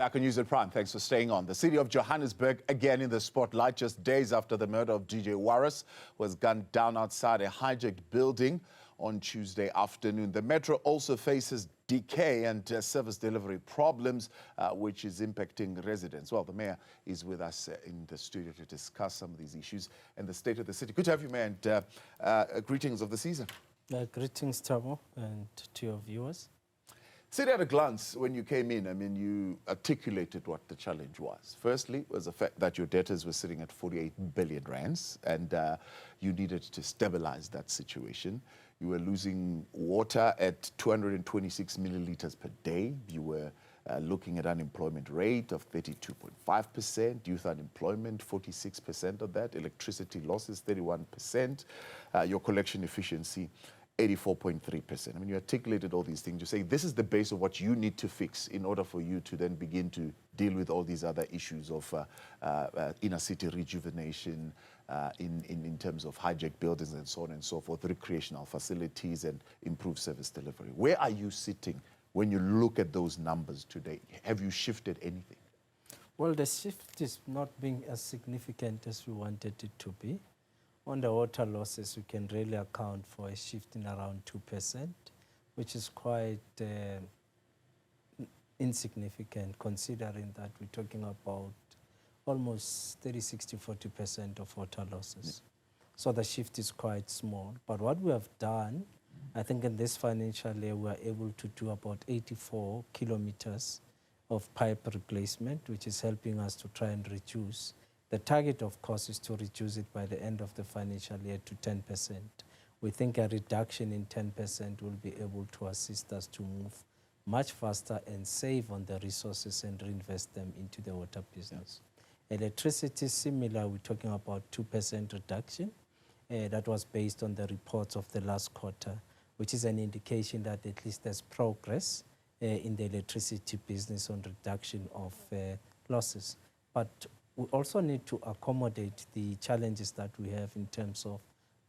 Back on News at Prime, thanks for staying on. The city of Johannesburg again in the spotlight just days after the murder of DJ Warras was gunned down outside a hijacked building on Tuesday afternoon. The metro also faces decay and service delivery problems, which is impacting residents. Well, the mayor is with us in the studio to discuss some of these issues and the state of the city. Good to have you, Mayor, and greetings of the season. Greetings, Thabo, and to your viewers. City at a glance, when you came in, I mean, you articulated what the challenge was. Firstly, was the fact that your debtors were sitting at 48 billion rands, and you needed to stabilize that situation. You were losing water at 226 milliliters per day. You were looking at unemployment rate of 32.5%, youth unemployment 46% of that, electricity losses 31%, your collection efficiency 84.3%. I mean, you articulated all these things. You say this is the base of what you need to fix in order for you to then begin to deal with all these other issues of inner city rejuvenation, in terms of hijacked buildings and so on and so forth, recreational facilities and improved service delivery. Where are you sitting when you look at those numbers today? Have you shifted anything? Well, the shift is not being as significant as we wanted it to be. On the water losses, we can really account for a shift in around 2%, which is quite insignificant considering that we're talking about almost 30, 60, 40% of water losses. So the shift is quite small. But what we have done, I think in this financial year, we are able to do about 84 kilometers of pipe replacement, which is helping us to try and reduce. The target, of course, is to reduce it by the end of the financial year to 10%. We think a reduction in 10% will be able to assist us to move much faster and save on the resources and reinvest them into the water business. Yeah. Electricity, similar, we're talking about 2% reduction. That was based on the reports of the last quarter, which is an indication that at least there's progress in the electricity business on reduction of losses. But we also need to accommodate the challenges that we have in terms of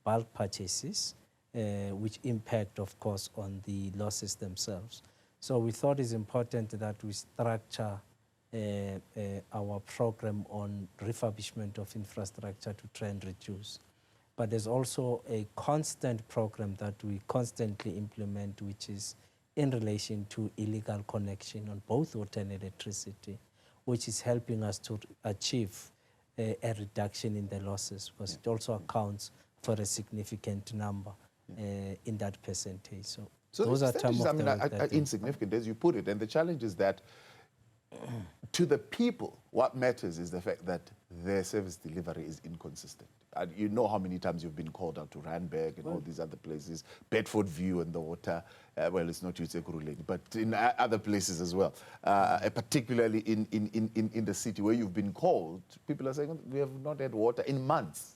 bulk purchases, which impact, of course, on the losses themselves. So we thought it's important that we structure our program on refurbishment of infrastructure to try and reduce. But there's also a constant program that we constantly implement, which is in relation to illegal connection on both water and electricity, which is helping us to achieve a reduction in the losses, because it also accounts for a significant number in that percentage. So those are some of the insignificant, as you put it. And the challenge is that to the people, what matters is the fact that their service delivery is inconsistent. And you know how many times you've been called out to Randburg and all these other places, Bedford View and the water. Well, it's not Utsekuruleni, but in other places as well, particularly in the city where you've been called. People are saying we have not had water in months.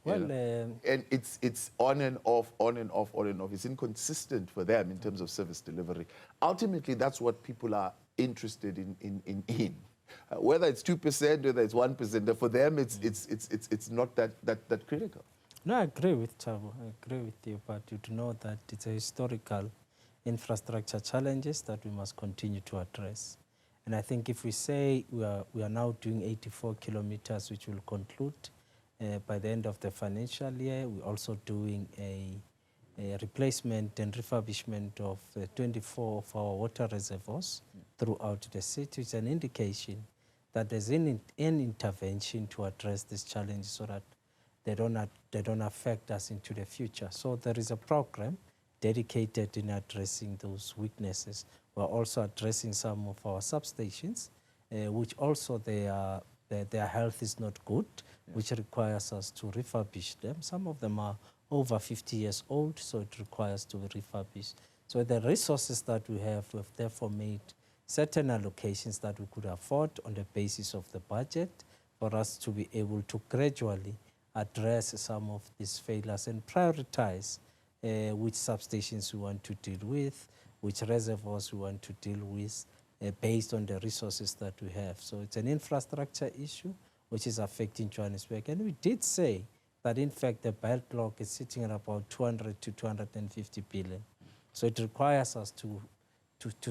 Well, and it's on and off, on and off, on and off. It's inconsistent for them in terms of service delivery. Ultimately, that's what people are interested in. Whether it's 2%, whether it's 1%, for them it's not that critical. No, I agree with Thabo. I agree with you, but you do know that it's a historical infrastructure challenges that we must continue to address. And I think if we say we are now doing 84 kilometers, which will conclude by the end of the financial year, we're also doing a replacement and refurbishment of 24 of our water reservoirs throughout the city. It's an indication that there's an intervention to address this challenge so that they don't affect us into the future. So there is a program dedicated in addressing those weaknesses. We're also addressing some of our substations, which also their health is not good, which requires us to refurbish them. Some of them are over 50 years old, so it requires to refurbish. So the resources that we have, we've therefore made certain allocations that we could afford on the basis of the budget for us to be able to gradually address some of these failures and prioritize which substations we want to deal with, which reservoirs we want to deal with, based on the resources that we have. So it's an infrastructure issue which is affecting Johannesburg. And we did say that in fact the backlog is sitting at about 200 to 250 billion. So it requires us to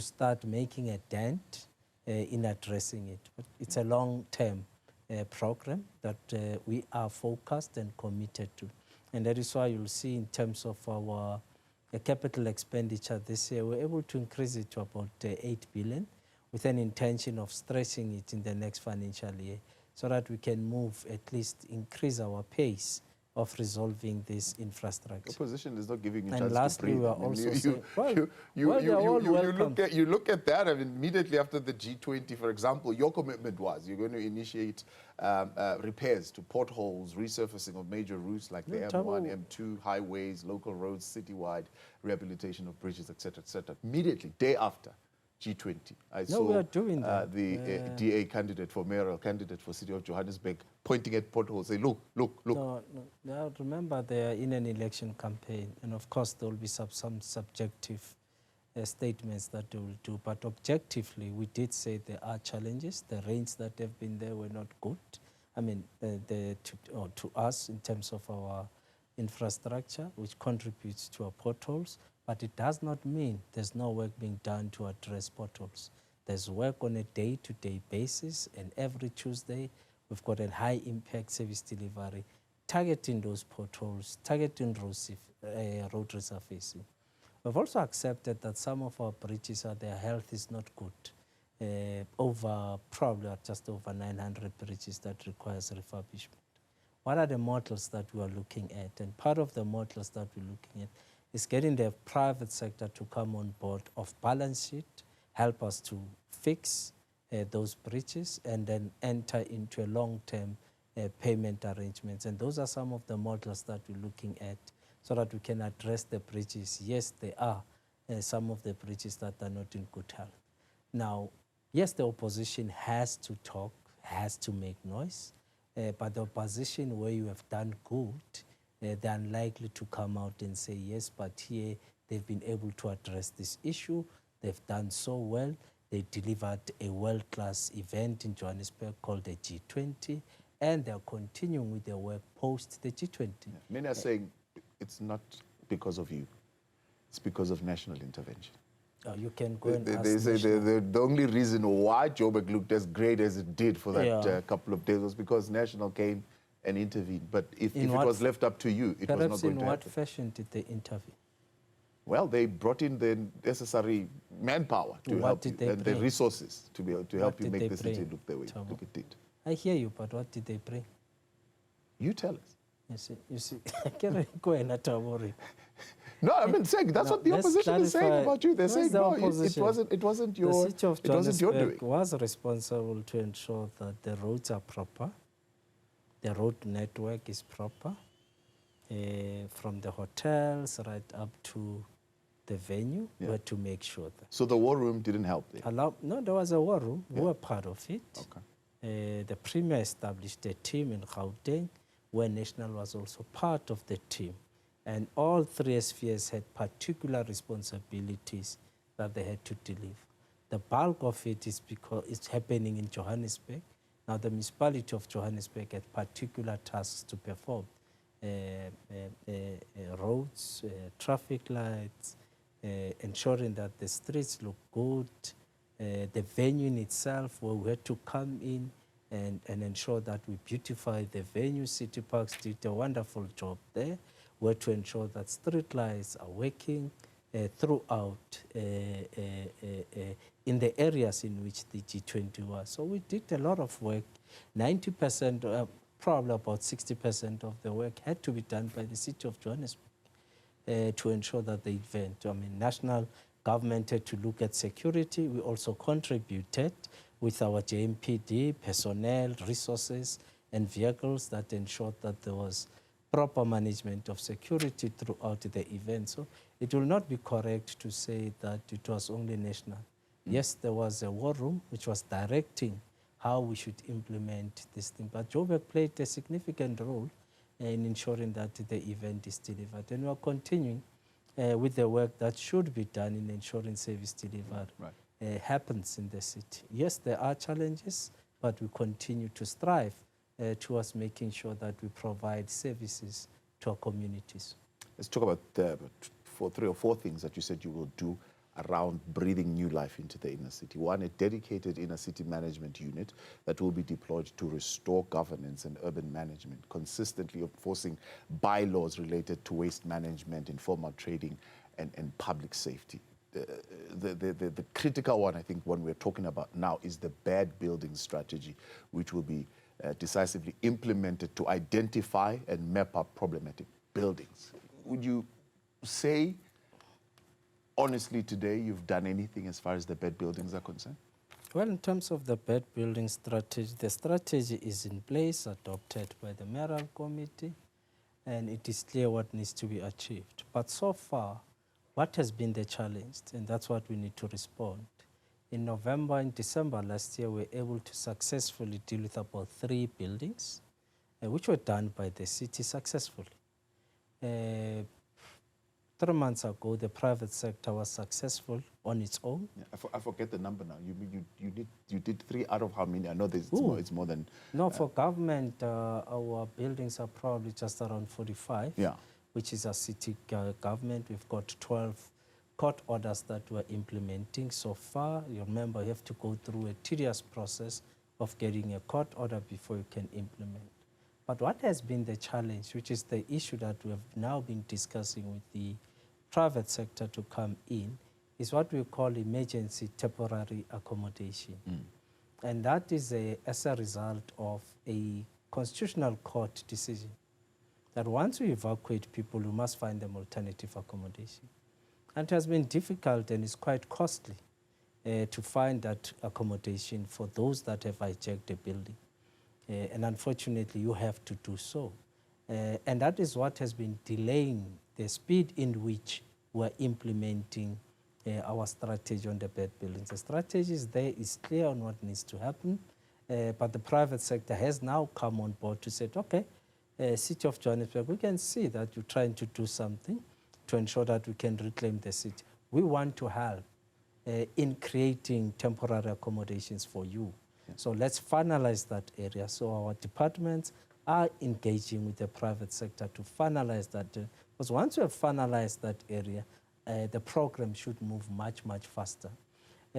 start making a dent in addressing it. But it's a long-term program that we are focused and committed to. And that is why you'll see in terms of our capital expenditure this year, we're able to increase it to about 8 billion with an intention of stretching it in the next financial year so that we can move, at least increase our pace of resolving this infrastructure. Opposition is not giving you a And chance lastly, to breathe. we are also saying, you look at that, I mean, immediately after the G20, for example, your commitment was you're going to initiate repairs to potholes, resurfacing of major routes like the M1, M2, highways, local roads, citywide, rehabilitation of bridges, etc., etc. Immediately, day after G20, I saw we are doing that. the DA candidate for mayoral candidate for City of Johannesburg pointing at potholes, say, look. No, remember they are in an election campaign, and of course there will be some subjective statements that they will do, but objectively we did say there are challenges. The rains that have been there were not good. I mean, to us in terms of our infrastructure, which contributes to our potholes, but it does not mean there's no work being done to address potholes. There's work on a day-to-day basis, and every Tuesday we've got a high-impact service delivery targeting those potholes, targeting road resurfacing. We've also accepted that some of our bridges, their health is not good. Probably just over 900 bridges that requires refurbishment. What are the models that we are looking at? And part of the models that we're looking at is getting the private sector to come on board of balance sheet, help us to fix those bridges, and then enter into a long-term payment arrangements. And those are some of the models that we're looking at so that we can address the bridges. Yes, there are some of the bridges that are not in good health. Now, yes, the opposition has to talk, has to make noise, but the opposition where you have done good, they're unlikely to come out and say, yes, but here they've been able to address this issue. They've done so well. They delivered a world-class event in Johannesburg called the G20, and they're continuing with their work post the G20. Yeah. Many are saying it's not because of you. It's because of national intervention. You can go and ask. They say the only reason why Joburg looked as great as it did for that couple of days was because national came and intervened. But if it was left up to you, it was not going to happen. Perhaps in what fashion did they intervene? Well, they brought in the necessary manpower to help you, and the resources to be able to help you make the city look the way it did. I hear you, but what did they bring? You tell us. You see, I can't go and Thabo. No, I mean, saying that's what the opposition is saying about you. They're saying no, it wasn't your. The City of Johannesburg was responsible to ensure that the roads are proper, the road network is proper, from the hotels right up to the venue. We had to make sure that. So the war room didn't help there? No, there was a war room. We were part of it. Okay. The Premier established a team in Gauteng, where National was also part of the team. And all three spheres had particular responsibilities that they had to deliver. The bulk of it is because it's happening in Johannesburg. Now, the municipality of Johannesburg had particular tasks to perform. Roads, traffic lights, ensuring that the streets look good, the venue in itself, where we had to come in and ensure that we beautify the venue. City Parks did a wonderful job there. We had to ensure that street lights are working throughout in the areas in which the G20 was. So we did a lot of work. 90%, probably about 60% of the work had to be done by the City of Johannesburg to ensure that the event, national government had to look at security. We also contributed with our JMPD, personnel, resources, and vehicles that ensured that there was proper management of security throughout the event. So it will not be correct to say that it was only national. Yes, there was a war room which was directing how we should implement this thing. But Joburg played a significant role in ensuring that the event is delivered. And we are continuing with the work that should be done in ensuring service delivery happens in the city. Yes, there are challenges, but we continue to strive towards making sure that we provide services to our communities. Let's talk about 3 or 4 things that you said you will do around breathing new life into the inner city. One, a dedicated inner city management unit that will be deployed to restore governance and urban management, consistently enforcing bylaws related to waste management, informal trading, and public safety. The critical one, I think, one we're talking about now is the bad building strategy, which will be decisively implemented to identify and map up problematic buildings. Would you say, honestly, today you've done anything as far as the bad buildings are concerned? Well, in terms of the bad building strategy, the strategy is in place, adopted by the mayoral committee, and it is clear what needs to be achieved. But so far, what has been the challenge, and that's what we need to respond. In November and December last year, we were able to successfully deal with about 3 buildings, which were done by the city successfully. 3 months ago, the private sector was successful on its own. Yeah, I forget the number now. You did 3 out of how many? I know it's more than... No, for government, our buildings are probably just around 45, yeah, which is a city government. We've got 12 court orders that we're implementing so far. You remember, you have to go through a tedious process of getting a court order before you can implement. But what has been the challenge, which is the issue that we have now been discussing with the private sector to come in, is what we call emergency temporary accommodation. And that is as a result of a constitutional court decision that once we evacuate people, we must find them alternative accommodation. And it has been difficult and it's quite costly to find that accommodation for those that have hijacked the building. And unfortunately, you have to do so. And that is what has been delaying the speed in which we're implementing our strategy on the bad buildings. The strategy is there, is clear on what needs to happen, but the private sector has now come on board to say, okay, City of Johannesburg, we can see that you're trying to do something to ensure that we can reclaim the city. We want to help in creating temporary accommodations for you. Yeah. So let's finalize that area. So our departments are engaging with the private sector to finalize that. Because once we have finalized that area, the program should move much, much faster.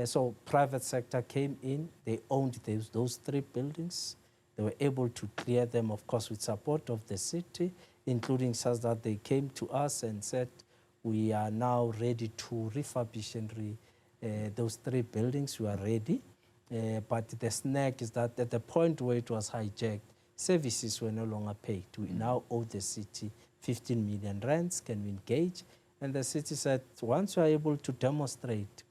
So private sector came in, they owned those 3 buildings. They were able to clear them, of course, with support of the city, including such that they came to us and said, we are now ready to refurbish and those 3 buildings. We are ready. But the snag is that at the point where it was hijacked, services were no longer paid. We now owe the city 15 million rands. Can we engage? And the city said, once you are able to demonstrate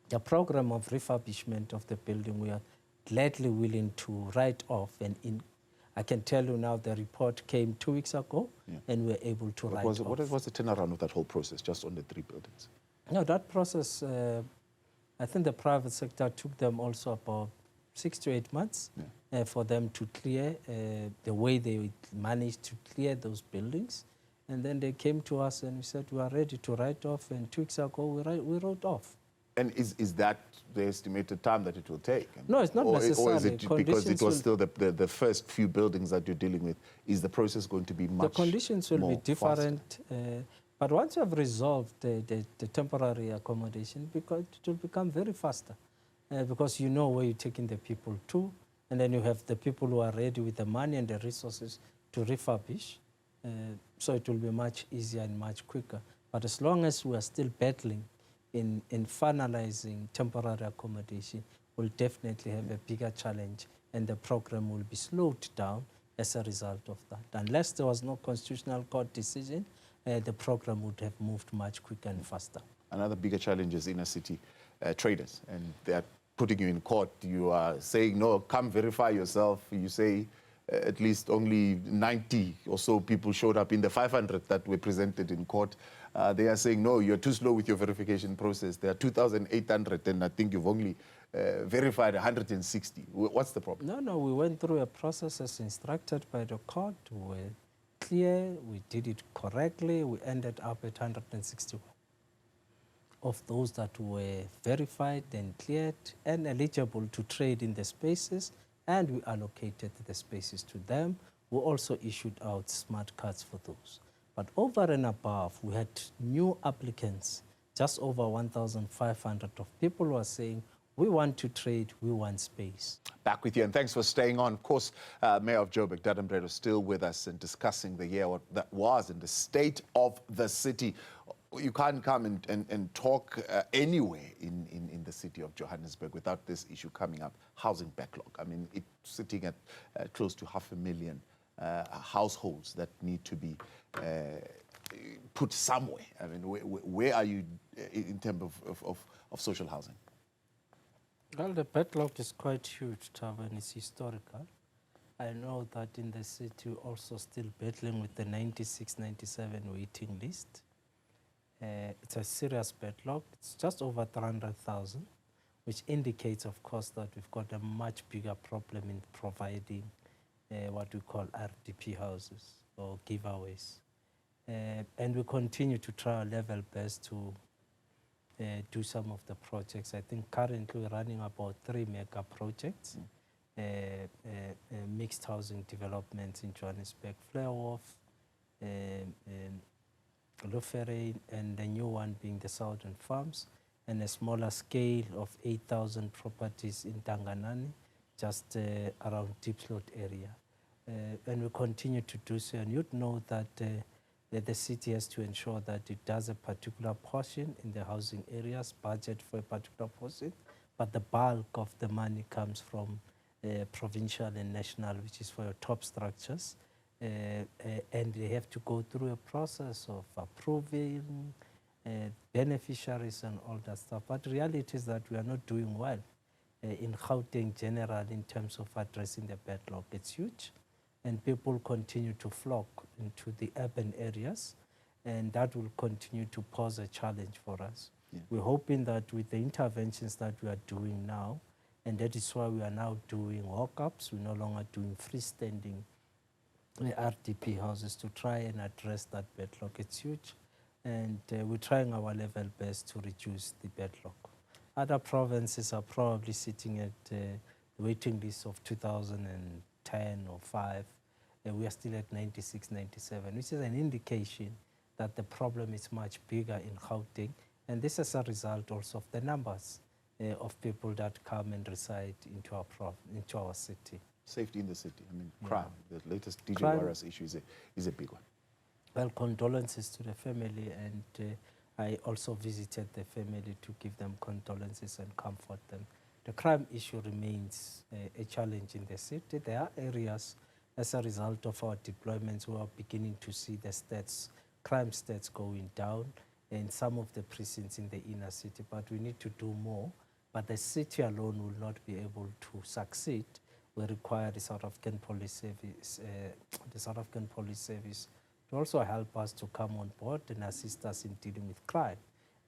the program of refurbishment of the building, we are gladly willing to write off. And I can tell you now the report came 2 weeks ago, and we were able to write off. What was the turnaround of that whole process, just on the 3 buildings? No, that process, I think the private sector took them also about 6 to 8 months for them to clear the way they managed to clear those buildings. And then they came to us and we said, we are ready to write off. And 2 weeks ago, we wrote off. And is that the estimated time that it will take? No, it's not necessarily. Or is it because it was still the first few buildings that you're dealing with? Is the process going to be much more? The conditions will be different. But once you have resolved the temporary accommodation, because it will become very faster. Because you know where you're taking the people to, and then you have the people who are ready with the money and the resources to refurbish. So it will be much easier and much quicker. But as long as we are still battling in finalizing temporary accommodation, we'll definitely have a bigger challenge, and the program will be slowed down as a result of that. Unless there was no constitutional court decision, the program would have moved much quicker and faster. Another bigger challenge is inner city traders, and they're putting you in court. You are saying, no, come verify yourself. You say at least only 90 or so people showed up in the 500 that were presented in court. They are saying, no, you're too slow with your verification process. There are 2,800, and I think you've only verified 160. What's the problem? No, we went through a process as instructed by the court. We were clear, we did it correctly. We ended up at 161 of those that were verified and cleared and eligible to trade in the spaces, and we allocated the spaces to them. We also issued out smart cards for those. But over and above, we had new applicants just over 1,500 of people who are saying, we want to trade, we want space. Back with you, and thanks for staying on. Of course, Mayor of Joburg, Dada Morero, still with us and discussing the year that was and the state of the city. You can't come and talk anywhere in the city of Johannesburg without this issue coming up, housing backlog. I mean, it's sitting at close to 500,000 households that need to be put somewhere. I mean, where are you in terms of social housing? Well, the backlog is quite huge, Thabo, and it's historical. I know that in the city, we're also still battling with the 96, 97 waiting list. It's a serious backlog. It's just over 300,000, which indicates, of course, that we've got a much bigger problem in providing what we call RDP houses or giveaways. And we continue to try our level best to do some of the projects. I think currently we're running about 3 mega projects, mixed housing developments in Johannesburg, Flairwolf, Luferein, and the new one being the Southern Farms, and a smaller scale of 8,000 properties in Tanganani, just around Deep Slot area. And we continue to do so, and you'd know that the city has to ensure that it does a particular portion in the housing areas, budget for a particular portion, but the bulk of the money comes from provincial and national, which is for your top structures. And they have to go through a process of approving beneficiaries and all that stuff. But the reality is that we are not doing well in Gauteng general in terms of addressing the backlog. It's huge, and people continue to flock into the urban areas, and that will continue to pose a challenge for us. Yeah. We're hoping that with the interventions that we are doing now, and that is why we are now doing walk-ups, we're no longer doing freestanding RDP houses to try and address that backlog. It's huge, and we're trying our level best to reduce the backlog. Other provinces are probably sitting at the waiting list of 2010 or 5. We are still at 96, 97, which is an indication that the problem is much bigger in Gauteng, and this is a result also of the numbers of people that come and reside into our city. Safety in the city. I mean, crime. The latest DJ Warras issue is a big one. Well, condolences to the family, and I also visited the family to give them condolences and comfort them. The crime issue remains a challenge in the city. There are areas, as a result of our deployments, we are beginning to see the stats, crime stats going down in some of the precincts in the inner city, but we need to do more. But the city alone will not be able to succeed. We require the South African Police Service, to also help us to come on board and assist us in dealing with crime.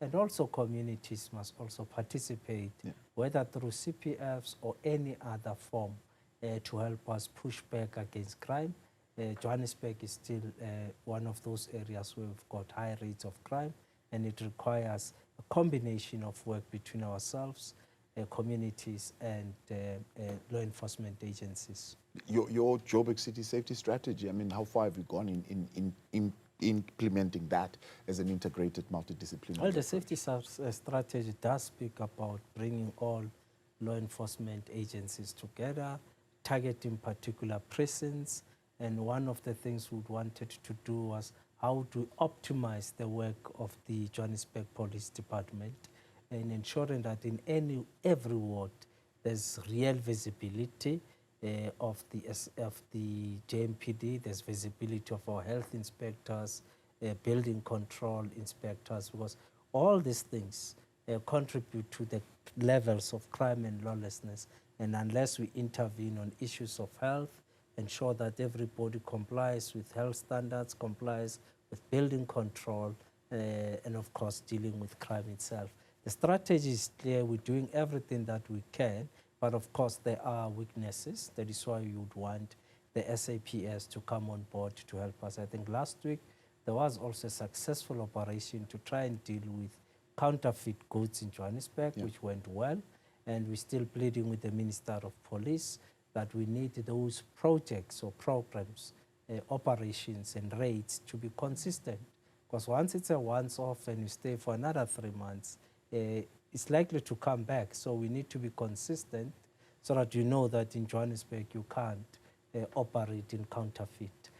And also communities must also participate, whether through CPFs or any other form, to help us push back against crime. Johannesburg is still one of those areas where we've got high rates of crime, and it requires a combination of work between ourselves, communities, and law enforcement agencies. Your Joburg City Safety Strategy, I mean, how far have you gone in implementing that as an integrated multidisciplinary Well, the safety strategy does speak about bringing all law enforcement agencies together, targeting particular precincts, and one of the things we wanted to do was how to optimize the work of the Johannesburg Police Department and ensuring that in every ward there's real visibility of the JMPD, there's visibility of our health inspectors, building control inspectors, because all these things contribute to the levels of crime and lawlessness. And unless we intervene on issues of health, ensure that everybody complies with health standards, complies with building control, and of course dealing with crime itself. The strategy is clear. We're doing everything that we can, but of course there are weaknesses. That is why you would want the SAPS to come on board to help us. I think last week there was also a successful operation to try and deal with counterfeit goods in Johannesburg, which went well, and we're still pleading with the Minister of Police that we need those projects or programs, operations and rates to be consistent, Because once it's a once-off and you stay for another 3 months, it's likely to come back. So we need to be consistent so that you know that in Johannesburg you can't operate in counterfeit.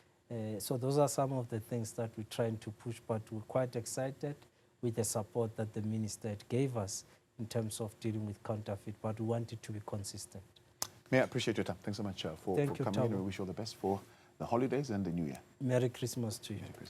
So those are some of the things that we're trying to push, but we're quite excited with the support that the minister gave us in terms of dealing with counterfeit, but we want it to be consistent. May I appreciate your time. Thanks so much for coming in. We wish you all the best for the holidays and the new year. Merry Christmas to you. Merry Christmas.